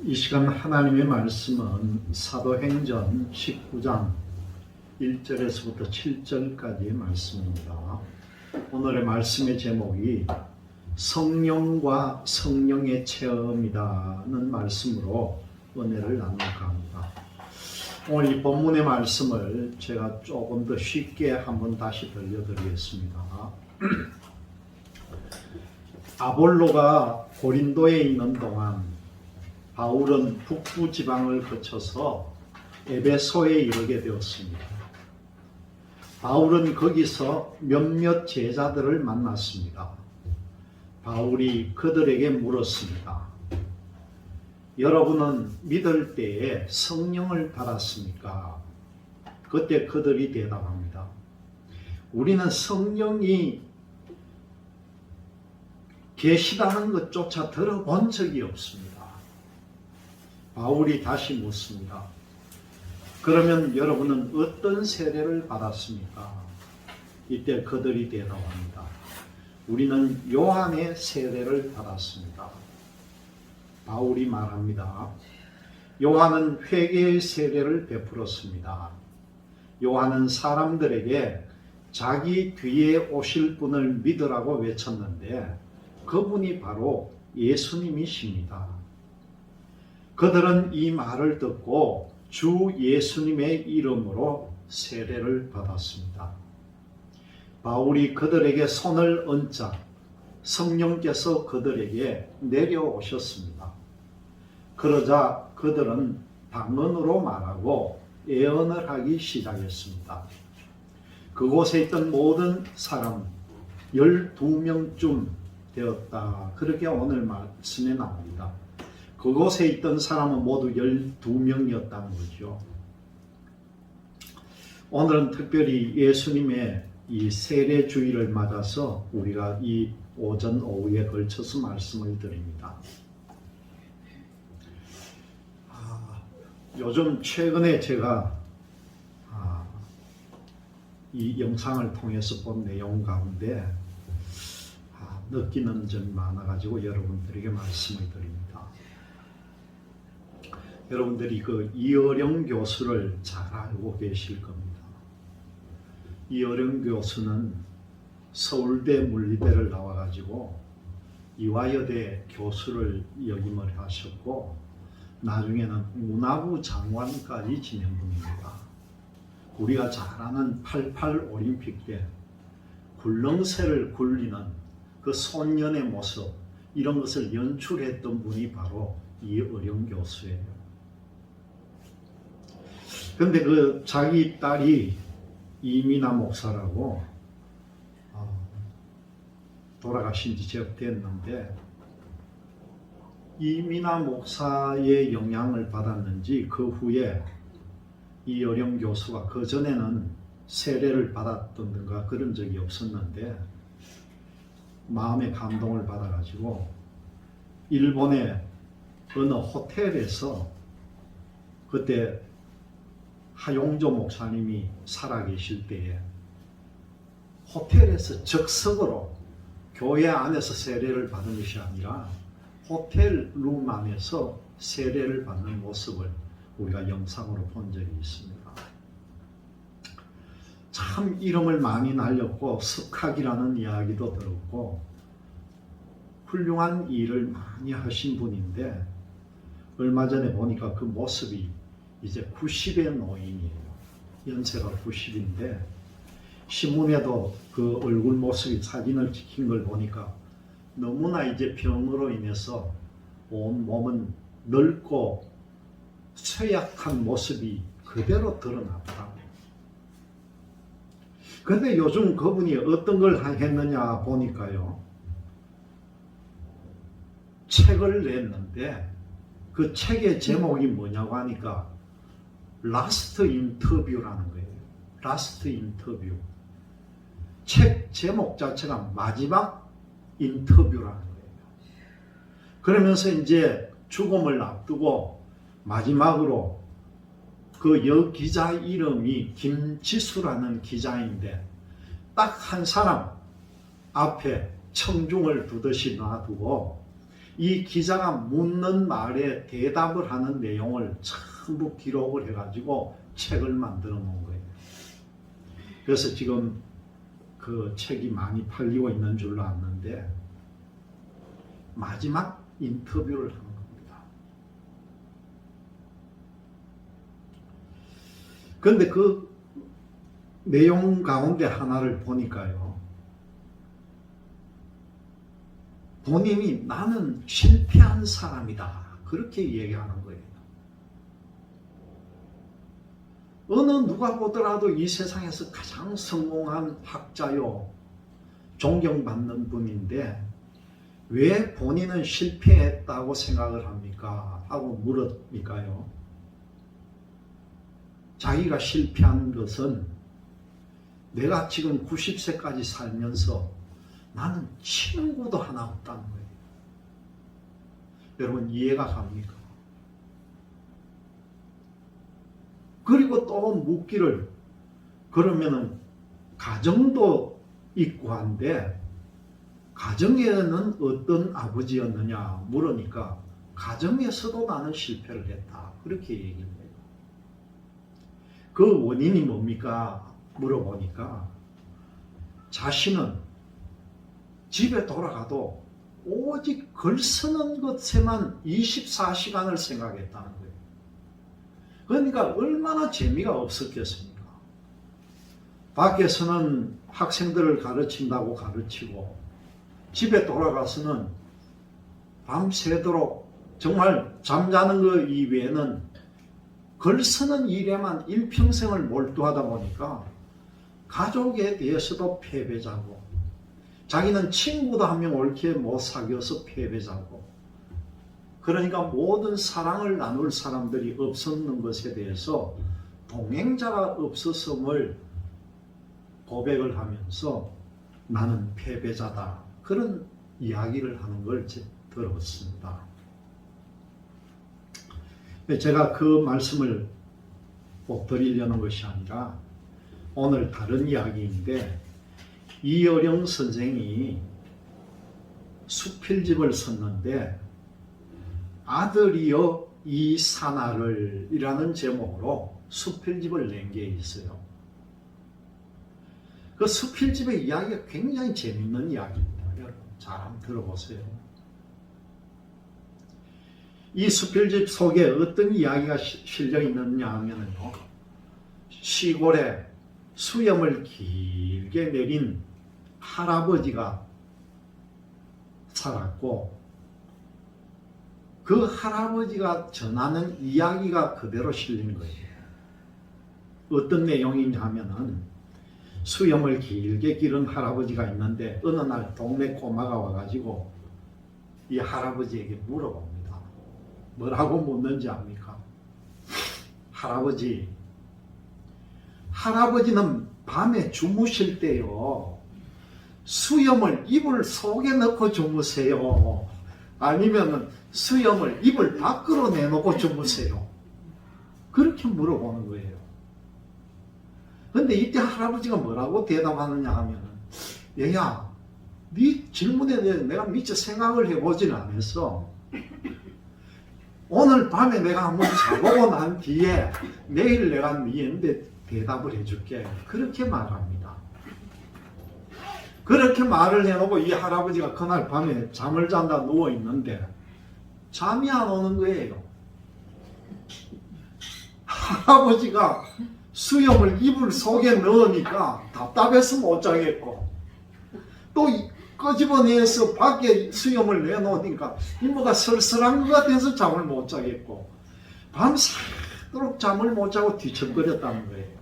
이 시간 하나님의 말씀은 사도행전 19장 1절에서부터 7절까지의 말씀입니다. 오늘의 말씀의 제목이 성령과 성령의 체험이라는 말씀으로 은혜를 나눌까 합니다. 오늘 이 본문의 말씀을 제가 조금 더 쉽게 한번 다시 들려드리겠습니다. 아볼로가 고린도에 있는 동안 바울은 북부 지방을 거쳐서 에베소에 이르게 되었습니다. 바울은 거기서 몇몇 제자들을 만났습니다. 바울이 그들에게 물었습니다. 여러분은 믿을 때에 성령을 받았습니까? 그때 그들이 대답합니다. 우리는 성령이 계시다는 것조차 들어본 적이 없습니다. 바울이 다시 묻습니다. 그러면 여러분은 어떤 세례를 받았습니까? 이때 그들이 대답합니다. 우리는 요한의 세례를 받았습니다. 바울이 말합니다. 요한은 회개의 세례를 베풀었습니다. 요한은 사람들에게 자기 뒤에 오실 분을 믿으라고 외쳤는데 그분이 바로 예수님이십니다. 그들은 이 말을 듣고 주 예수님의 이름으로 세례를 받았습니다. 바울이 그들에게 손을 얹자 성령께서 그들에게 내려오셨습니다. 그러자 그들은 방언으로 말하고 예언을 하기 시작했습니다. 그곳에 있던 모든 사람 12명쯤 되었다. 그렇게 오늘 말씀에 나옵니다. 그곳에 있던 사람은 모두 12명이었다는 거죠. 오늘은 특별히 예수님의 이 세례 주일을 맞아서 우리가 이 오전 오후에 걸쳐서 말씀을 드립니다. 요즘 최근에 제가 이 영상을 통해서 본 내용 가운데 느끼는 점이 많아가지고 여러분들에게 말씀을 드립니다. 여러분들이 그 이어령 교수를 잘 알고 계실 겁니다. 이어령 교수는 서울대 물리대를 나와가지고 이화여대 교수를 역임을 하셨고 나중에는 문화부 장관까지 지낸 분입니다. 우리가 잘 아는 88 올림픽 때 굴렁쇠를 굴리는 그 소년의 모습 이런 것을 연출했던 분이 바로 이어령 교수예요. 근데 그 자기 딸이 이민아 목사라고 돌아가신 지 몇 됐는데 이민아 목사의 영향을 받았는지 그 후에 이어령 교수가 그 전에는 세례를 받았던가 그런 적이 없었는데 마음의 감동을 받아가지고 일본의 어느 호텔에서 그때 하용조 목사님이 살아계실 때에 호텔에서 적석으로 교회 안에서 세례를 받은 것이 아니라 호텔 룸 안에서 세례를 받는 모습을 우리가 영상으로 본 적이 있습니다. 참 이름을 많이 날렸고 석학이라는 이야기도 들었고 훌륭한 일을 많이 하신 분인데 얼마 전에 보니까 그 모습이 이제 90의 노인이에요. 연세가 90인데 신문에도 그 얼굴 모습이 사진을 찍힌 걸 보니까 너무나 이제 병으로 인해서 온 몸은 늙고 쇠약한 모습이 그대로 드러나더라고요. 그런데 요즘 그분이 어떤 걸 했느냐 보니까요. 책을 냈는데 그 책의 제목이 뭐냐고 하니까 라스트 인터뷰라는 거예요. 라스트 인터뷰. 책 제목 자체가 마지막 인터뷰라는 거예요. 그러면서 이제 죽음을 앞두고 마지막으로 그 여기자 이름이 김지수라는 기자인데 딱 한 사람 앞에 청중을 두듯이 놔두고 이 기자가 묻는 말에 대답을 하는 내용을 전부 기록을 해가지고 책을 만들어 놓은 거예요. 그래서 지금 그 책이 많이 팔리고 있는 줄로 아는데 마지막 인터뷰를 하는 겁니다. 그런데 그 내용 가운데 하나를 보니까요. 본인이 나는 실패한 사람이다. 그렇게 얘기하는 거예요. 어느 누가 보더라도 이 세상에서 가장 성공한 학자요. 존경받는 분인데 왜 본인은 실패했다고 생각을 합니까? 하고 물었니까요. 자기가 실패한 것은 내가 지금 90세까지 살면서 나는 친구도 하나 없다는 거예요. 여러분 이해가 갑니까? 그리고 또 묻기를 그러면은 가정도 있고 한데 가정에는 어떤 아버지였느냐 물으니까 가정에서도 나는 실패를 했다. 그렇게 얘기를 해요. 그 원인이 뭡니까? 물어보니까 자신은 집에 돌아가도 오직 글 쓰는 것에만 24시간을 생각했다는 거예요. 그러니까 얼마나 재미가 없었겠습니까? 밖에서는 학생들을 가르친다고 가르치고 집에 돌아가서는 밤새도록 정말 잠자는 것 이외에는 글 쓰는 일에만 일평생을 몰두하다 보니까 가족에 대해서도 패배자고 자기는 친구도 한 명 옳게 못 사귀어서 패배자고 그러니까 모든 사랑을 나눌 사람들이 없었는 것에 대해서 동행자가 없었음을 고백을 하면서 나는 패배자다. 그런 이야기를 하는 걸 들었습니다. 제가 그 말씀을 꼭 드리려는 것이 아니라 오늘 다른 이야기인데 이어령 선생이 수필집을 썼는데 아들이여 이 사나를 이라는 제목으로 수필집을 낸 게 있어요. 그 수필집의 이야기가 굉장히 재밌는 이야기입니다. 여러분 잘 한번 들어보세요. 이 수필집 속에 어떤 이야기가 실려 있느냐 하면요. 시골에 수염을 길게 내린 할아버지가 살았고 그 할아버지가 전하는 이야기가 그대로 실린 거예요. 어떤 내용이냐 하면은 수염을 길게 기른 할아버지가 있는데 어느 날 동네 꼬마가 와가지고 이 할아버지에게 물어봅니다. 뭐라고 묻는지 압니까? 할아버지는 밤에 주무실 때요 수염을 이불 속에 넣고 주무세요? 아니면 수염을 이불 밖으로 내놓고 주무세요? 그렇게 물어보는 거예요. 근데 이때 할아버지가 뭐라고 대답하느냐 하면 얘야 네 질문에 대해서 내가 미처 생각을 해보지는 않았어. 오늘 밤에 내가 한번 자보고 난 뒤에 내일 내가 네한테 대답을 해줄게. 그렇게 말합니다. 그렇게 말을 해놓고 이 할아버지가 그날 밤에 잠을 잔다 누워있는데 잠이 안 오는 거예요. 할아버지가 수염을 이불 속에 넣으니까 답답해서 못 자겠고 또 끄집어내서 밖에 수염을 내놓으니까 이모가 쓸쓸한 것 같아서 잠을 못 자겠고 밤새도록 잠을 못 자고 뒤척거렸다는 거예요.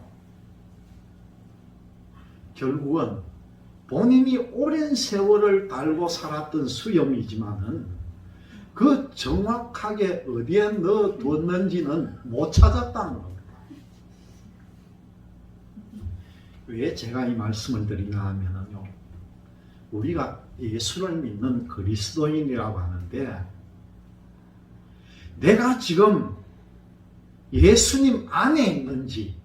결국은 본인이 오랜 세월을 달고 살았던 수염이지만은 그 정확하게 어디에 넣어뒀는지는 못 찾았다는 겁니다. 왜 제가 이 말씀을 드리냐 하면요. 우리가 예수를 믿는 그리스도인이라고 하는데 내가 지금 예수님 안에 있는지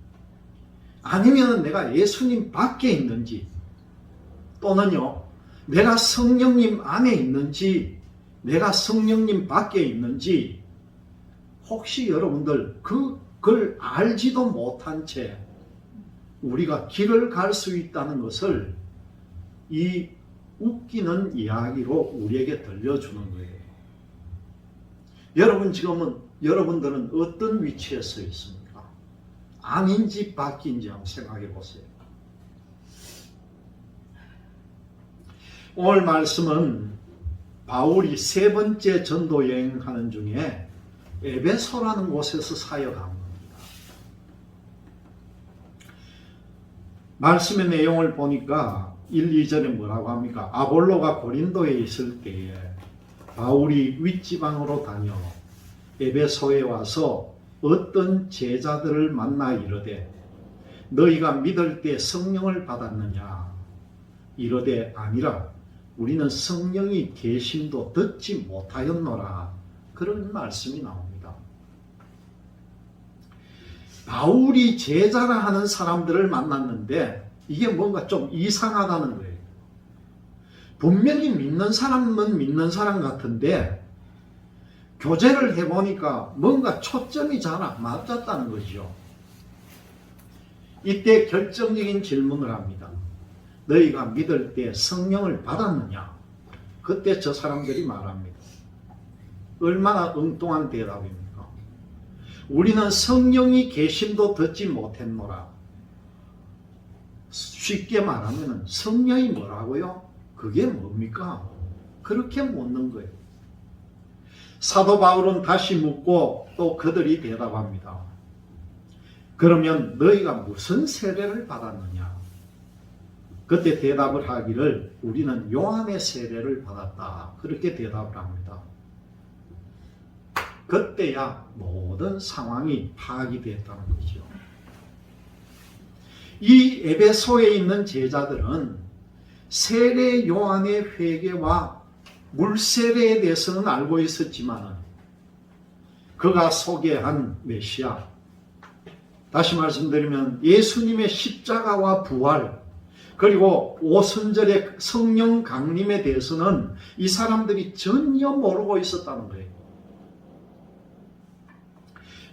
아니면 내가 예수님 밖에 있는지 또는요 내가 성령님 안에 있는지 내가 성령님 밖에 있는지 혹시 여러분들 그걸 알지도 못한 채 우리가 길을 갈 수 있다는 것을 이 웃기는 이야기로 우리에게 들려주는 거예요. 여러분들은 어떤 위치에 서 있습니까? 아닌지 밖인지 한번 생각해 보세요. 오늘 말씀은 바울이 세 번째 전도 여행하는 중에 에베소라는 곳에서 사역한 겁니다. 말씀의 내용을 보니까 1, 2절에 뭐라고 합니까? 아볼로가 고린도에 있을 때에 바울이 윗지방으로 다녀 에베소에 와서 어떤 제자들을 만나 이르되 너희가 믿을 때 성령을 받았느냐? 이르되 아니라 우리는 성령이 계심도 듣지 못하였노라. 그런 말씀이 나옵니다. 바울이 제자라 하는 사람들을 만났는데 이게 뭔가 좀 이상하다는 거예요. 분명히 믿는 사람은 믿는 사람 같은데 교제를 해보니까 뭔가 초점이 잘 안 맞았다는 거죠. 이때 결정적인 질문을 합니다. 너희가 믿을 때 성령을 받았느냐? 그때 저 사람들이 말합니다. 얼마나 엉뚱한 대답입니까? 우리는 성령이 계심도 듣지 못했노라. 쉽게 말하면 성령이 뭐라고요? 그게 뭡니까? 그렇게 묻는 거예요. 사도 바울은 다시 묻고 또 그들이 대답합니다. 그러면 너희가 무슨 세례를 받았느냐? 그때 대답을 하기를 우리는 요한의 세례를 받았다. 그렇게 대답을 합니다. 그때야 모든 상황이 파악이 됐다는 거죠. 이 에베소에 있는 제자들은 세례 요한의 회개와 물세례에 대해서는 알고 있었지만 그가 소개한 메시아, 다시 말씀드리면 예수님의 십자가와 부활, 그리고 오순절의 성령 강림에 대해서는 이 사람들이 전혀 모르고 있었다는 거예요.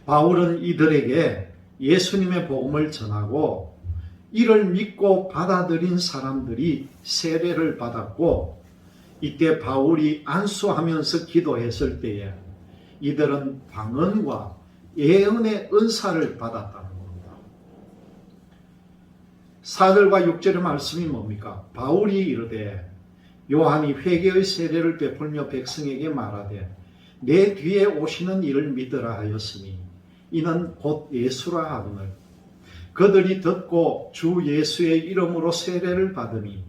바울은 이들에게 예수님의 복음을 전하고 이를 믿고 받아들인 사람들이 세례를 받았고, 이때 바울이 안수하면서 기도했을 때에 이들은 방언과 예언의 은사를 받았다는 겁니다. 4절과 6절의 말씀이 뭡니까? 바울이 이르되 요한이 회개의 세례를 베풀며 백성에게 말하되 내 뒤에 오시는 이를 믿으라 하였으니 이는 곧 예수라 하거늘 그들이 듣고 주 예수의 이름으로 세례를 받으니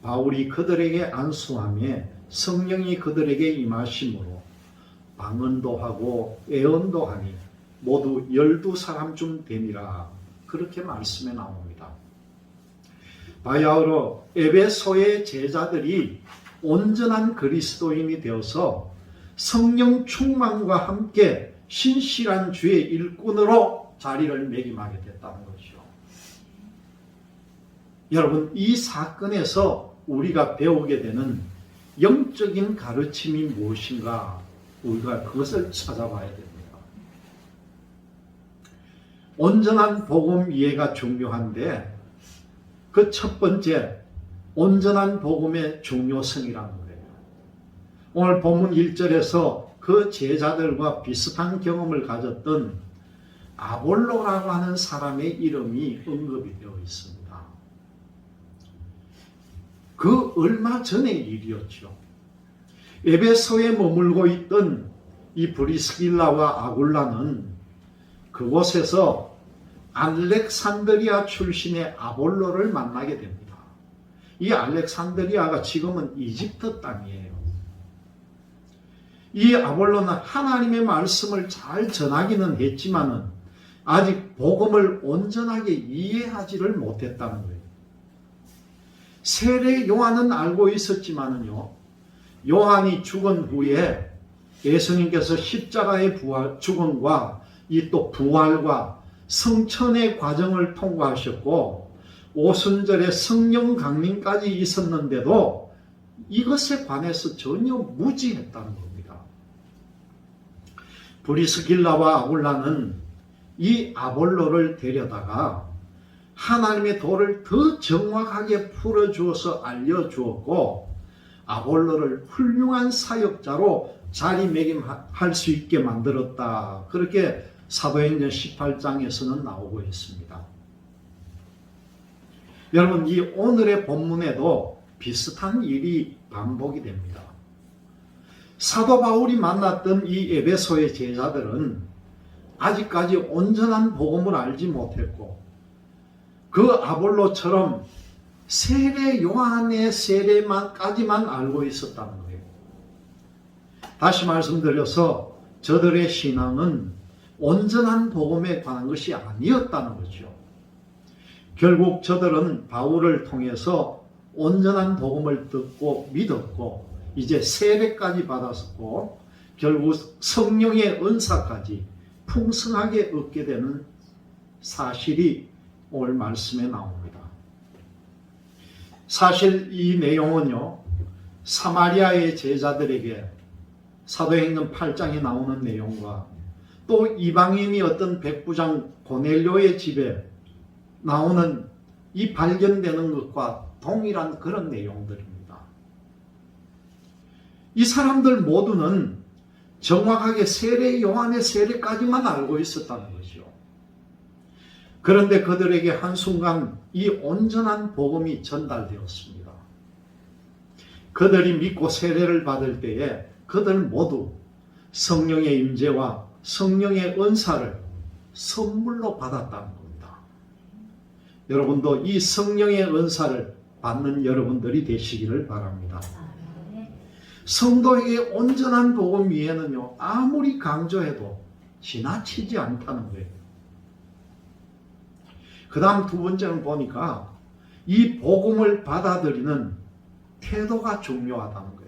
바울이 그들에게 안수하며 성령이 그들에게 임하심으로 방언도 하고 예언도 하니 모두 12사람쯤 되니라. 그렇게 말씀에 나옵니다. 바야흐로 에베소의 제자들이 온전한 그리스도인이 되어서 성령 충만과 함께 신실한 주의 일꾼으로 자리를 매김하게 됐다는 거죠. 여러분, 이 사건에서 우리가 배우게 되는 영적인 가르침이 무엇인가, 우리가 그것을 찾아봐야 됩니다. 온전한 복음 이해가 중요한데 그 첫 번째, 온전한 복음의 중요성이라는 거예요. 오늘 본문 1절에서 그 제자들과 비슷한 경험을 가졌던 아볼로라고 하는 사람의 이름이 언급이 되어 있습니다. 그 얼마 전의 일이었죠. 에베소에 머물고 있던 이 브리스길라와 아굴라는 그곳에서 알렉산드리아 출신의 아볼로를 만나게 됩니다. 이 알렉산드리아가 지금은 이집트 땅이에요. 이 아볼로는 하나님의 말씀을 잘 전하기는 했지만은 아직 복음을 온전하게 이해하지를 못했다는 거예요. 세례 요한은 알고 있었지만은요, 요한이 죽은 후에 예수님께서 십자가의 죽음과 이 또 부활과 성천의 과정을 통과하셨고 오순절에 성령 강림까지 있었는데도 이것에 관해서 전혀 무지했다는 겁니다. 브리스길라와 아굴라는 이 아볼로를 데려다가 하나님의 도를 더 정확하게 풀어주어서 알려주었고, 아볼로를 훌륭한 사역자로 자리매김할 수 있게 만들었다. 그렇게 사도행전 18장에서는 나오고 있습니다. 여러분, 이 오늘의 본문에도 비슷한 일이 반복이 됩니다. 사도 바울이 만났던 이 에베소의 제자들은 아직까지 온전한 복음을 알지 못했고, 그 아볼로처럼 세례 요한의 세례만까지만 알고 있었다는 거예요. 다시 말씀드려서 저들의 신앙은 온전한 복음에 관한 것이 아니었다는 거죠. 결국 저들은 바울을 통해서 온전한 복음을 듣고 믿었고, 이제 세례까지 받았고, 결국 성령의 은사까지 풍성하게 얻게 되는 사실이 오늘 말씀에 나옵니다. 사실 이 내용은요, 사마리아의 제자들에게 사도행전 8장에 나오는 내용과 또 이방인이었던 백부장 고넬료의 집에 나오는 이 발견되는 것과 동일한 그런 내용들입니다. 이 사람들 모두는 정확하게 세례 요한의 세례까지만 알고 있었다는 거죠. 그런데 그들에게 한순간 이 온전한 복음이 전달되었습니다. 그들이 믿고 세례를 받을 때에 그들 모두 성령의 임재와 성령의 은사를 선물로 받았다는 겁니다. 여러분도 이 성령의 은사를 받는 여러분들이 되시기를 바랍니다. 성도에게 온전한 복음 위에는요, 아무리 강조해도 지나치지 않다는 거예요. 그 다음 두 번째는 보니까 이 복음을 받아들이는 태도가 중요하다는 거예요.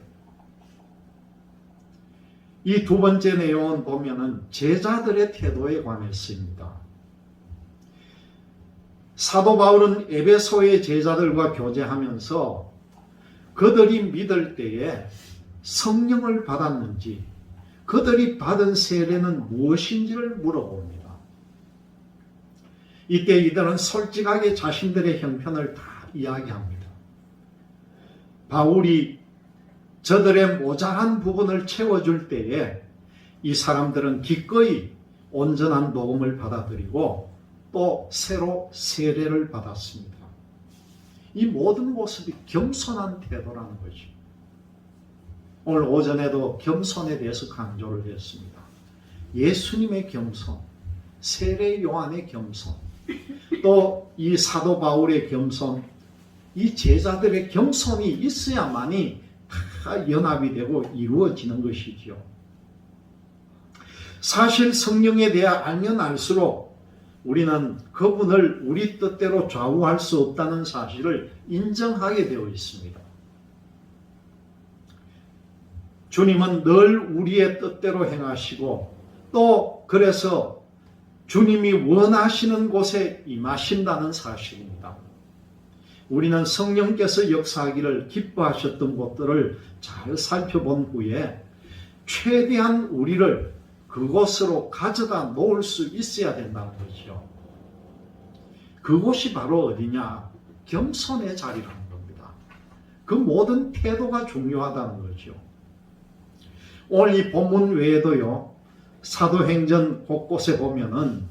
이 두 번째 내용은 보면은 제자들의 태도에 관해서입니다. 사도 바울은 에베소의 제자들과 교제하면서 그들이 믿을 때에 성령을 받았는지, 그들이 받은 세례는 무엇인지를 물어봅니다. 이때 이들은 솔직하게 자신들의 형편을 다 이야기합니다. 바울이 저들의 모자란 부분을 채워줄 때에 이 사람들은 기꺼이 온전한 복음을 받아들이고 또 새로 세례를 받았습니다. 이 모든 모습이 겸손한 태도라는 거죠. 오늘 오전에도 겸손에 대해서 강조를 했습니다. 예수님의 겸손, 세례 요한의 겸손, 또 이 사도 바울의 겸손, 이 제자들의 겸손이 있어야만이 다 연합이 되고 이루어지는 것이지요. 사실 성령에 대해 알면 알수록 우리는 그분을 우리 뜻대로 좌우할 수 없다는 사실을 인정하게 되어 있습니다. 주님은 늘 우리의 뜻대로 행하시고 또 그래서 주님이 원하시는 곳에 임하신다는 사실입니다. 우리는 성령께서 역사하기를 기뻐하셨던 곳들을 잘 살펴본 후에 최대한 우리를 그곳으로 가져다 놓을 수 있어야 된다는 거죠. 그곳이 바로 어디냐? 겸손의 자리라는 겁니다. 그 모든 태도가 중요하다는 거죠. 오늘 이 본문 외에도요, 사도행전 곳곳에 보면은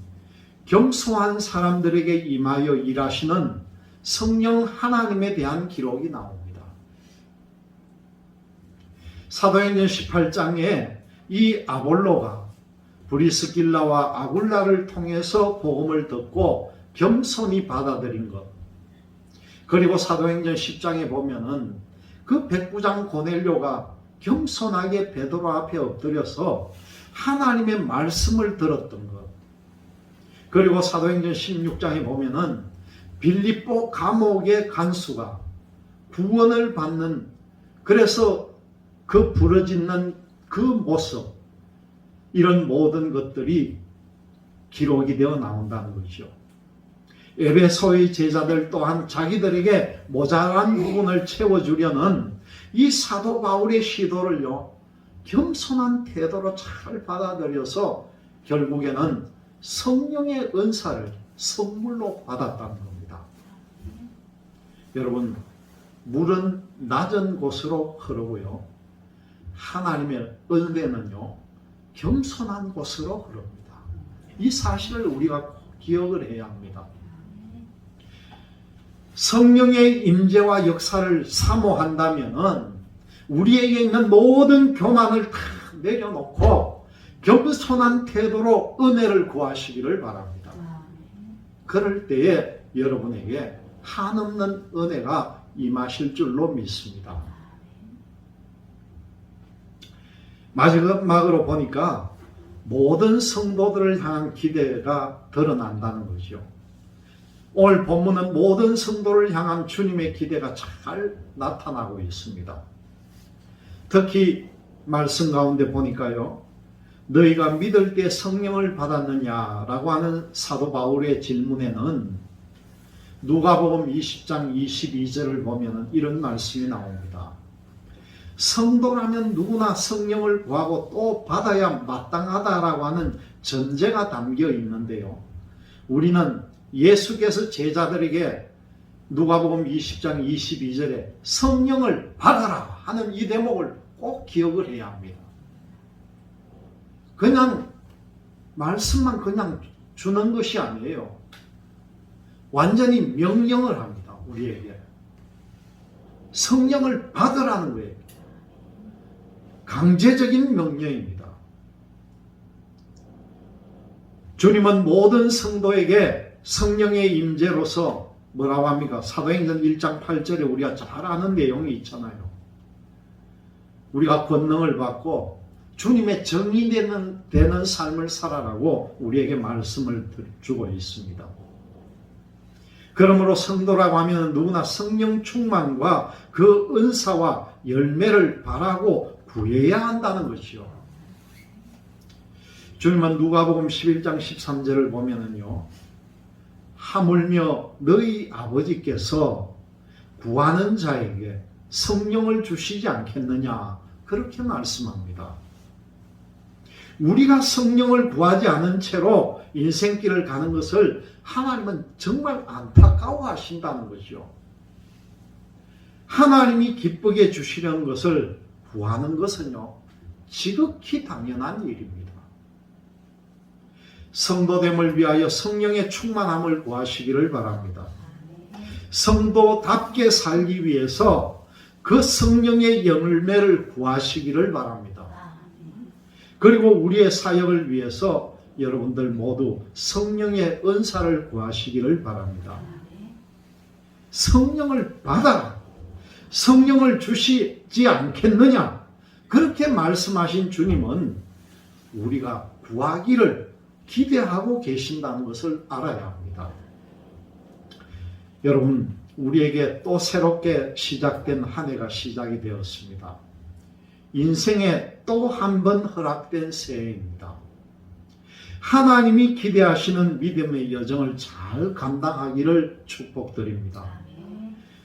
겸손한 사람들에게 임하여 일하시는 성령 하나님에 대한 기록이 나옵니다. 사도행전 18장에 이 아볼로가 브리스길라와 아굴라를 통해서 복음을 듣고 겸손히 받아들인 것, 그리고 사도행전 10장에 보면은 그 백부장 고넬료가 겸손하게 베드로 앞에 엎드려서 하나님의 말씀을 들었던 것, 그리고 사도행전 16장에 보면은 빌립보 감옥의 간수가 구원을 받는, 그래서 그 부르짖는 그 모습, 이런 모든 것들이 기록이 되어 나온다는 거죠. 에베소의 제자들 또한 자기들에게 모자란 부분을 채워주려는 이 사도 바울의 시도를요, 겸손한 태도로 잘 받아들여서 결국에는 성령의 은사를 선물로 받았다는 겁니다. 여러분, 물은 낮은 곳으로 흐르고요, 하나님의 은혜는요, 겸손한 곳으로 흐릅니다. 이 사실을 우리가 기억을 해야 합니다. 성령의 임재와 역사를 사모한다면 우리에게 있는 모든 교만을 다 내려놓고 겸손한 태도로 은혜를 구하시기를 바랍니다. 그럴 때에 여러분에게 한없는 은혜가 임하실 줄로 믿습니다. 마지막으로 보니까 모든 성도들을 향한 기대가 드러난다는 거죠. 오늘 본문은 모든 성도를 향한 주님의 기대가 잘 나타나고 있습니다. 특히 말씀 가운데 보니까요, 너희가 믿을 때 성령을 받았느냐라고 하는 사도 바울의 질문에는 누가복음 20장 22절을 보면 이런 말씀이 나옵니다. 성도라면 누구나 성령을 구하고 또 받아야 마땅하다라고 하는 전제가 담겨 있는데요, 우리는 예수께서 제자들에게 누가복음 20장 22절에 성령을 받아라 하는 이 대목을 꼭 기억을 해야 합니다. 그냥 말씀만 그냥 주는 것이 아니에요. 완전히 명령을 합니다. 우리에게 성령을 받으라는 거예요. 강제적인 명령입니다. 주님은 모든 성도에게 성령의 임재로서 뭐라고 합니까? 사도행전 1장 8절에 우리가 잘 아는 내용이 있잖아요. 우리가 권능을 받고 주님의 정의되는 삶을 살아라고 우리에게 말씀을 주고 있습니다. 그러므로 성도라고 하면 누구나 성령 충만과 그 은사와 열매를 바라고 구해야 한다는 것이요. 주님은 누가복음 11장 13절을 보면은요, 하물며 너희 아버지께서 구하는 자에게 성령을 주시지 않겠느냐, 그렇게 말씀합니다. 우리가 성령을 구하지 않은 채로 인생길을 가는 것을 하나님은 정말 안타까워 하신다는 거죠. 하나님이 기쁘게 주시려는 것을 구하는 것은요, 지극히 당연한 일입니다. 성도됨을 위하여 성령의 충만함을 구하시기를 바랍니다. 성도답게 살기 위해서 그 성령의 열매를 구하시기를 바랍니다. 그리고 우리의 사역을 위해서 여러분들 모두 성령의 은사를 구하시기를 바랍니다. 성령을 받아라, 성령을 주시지 않겠느냐, 그렇게 말씀하신 주님은 우리가 구하기를 기대하고 계신다는 것을 알아야 합니다. 여러분, 우리에게 또 새롭게 시작된 한 해가 시작이 되었습니다. 인생에 또 한 번 허락된 새해입니다. 하나님이 기대하시는 믿음의 여정을 잘 감당하기를 축복드립니다.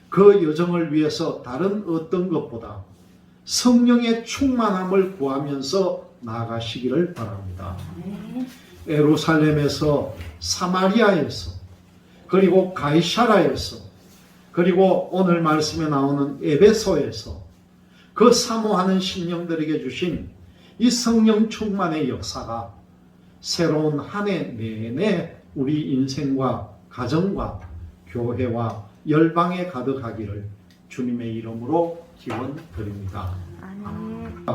그 여정을 위해서 다른 어떤 것보다 성령의 충만함을 구하면서 나아가시기를 바랍니다. 예루살렘에서, 사마리아에서, 그리고 가이사라에서, 그리고 오늘 말씀에 나오는 에베소에서 그 사모하는 심령들에게 주신 이 성령 충만의 역사가 새로운 한 해 내내 우리 인생과 가정과 교회와 열방에 가득하기를 주님의 이름으로 기원드립니다. 아멘.